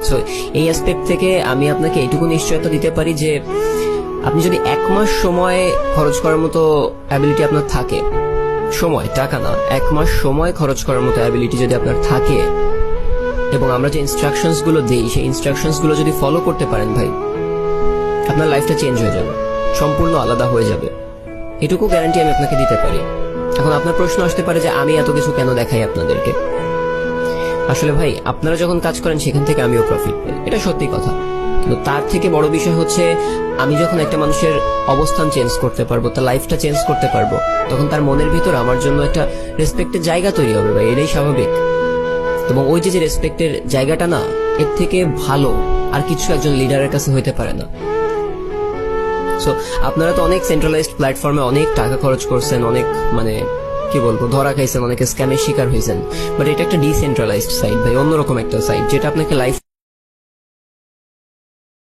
So এই aspect থেকে আমি আপনাকে এইটুকু নিশ্চয়তা দিতে পারি যে আপনি যদি 1 মাস সময় খরচ করার মতো অ্যাবিলিটি আপনার থাকে, সময় টাকা না, 1 মাস সময় খরচ করার মতো অ্যাবিলিটি যদি আপনার থাকে এবং আমরা যে ইনস্ট্রাকশনস গুলো দিই সেই ইনস্ট্রাকশনস গুলো যদি ফলো করতে পারেন ভাই, আপনার লাইফটা চেঞ্জ হয়ে যাবে, সম্পূর্ণ আলাদা হয়ে যাবে। এটুকু গ্যারান্টি আমি আপনাকে দিতে পারি। এখন আপনার প্রশ্ন আসতে পারে যে আমি এত কিছু কেন দেখাই আপনাদেরকে। আসলে ভাই, আপনারা যখন কাজ করেন সেখান থেকে আমিও প্রফিট পাই, এটা সত্যি কথা। কিন্তু তার থেকে বড় বিষয় হচ্ছে আমি যখন একটা মানুষের অবস্থান চেঞ্জ করতে পারবো, তার লাইফটা চেঞ্জ করতে পারবো, তখন তার মনের ভিতর আমার জন্য একটা রেসপেক্টের জায়গা তৈরি হবে ভাই, এটাই স্বাভাবিক। এবং ওই যে রেসপেক্টের জায়গাটা না, এর থেকে ভালো আর কিছু একজন লিডারের কাছে হইতে পারে না। সো আপনারা তো অনেক সেন্ট্রালাইজড প্ল্যাটফর্মে অনেক টাকা খরচ করছেন, অনেক কি বলবো ধরা খাইছেন, অনেকে স্ক্যামের শিকার হয়েছেন, বাট এটা একটা ডিসেন্ট্রালাইজড সাইট ভাই, অন্যরকম একটা সাইট যেটা আপনাকে লাইফ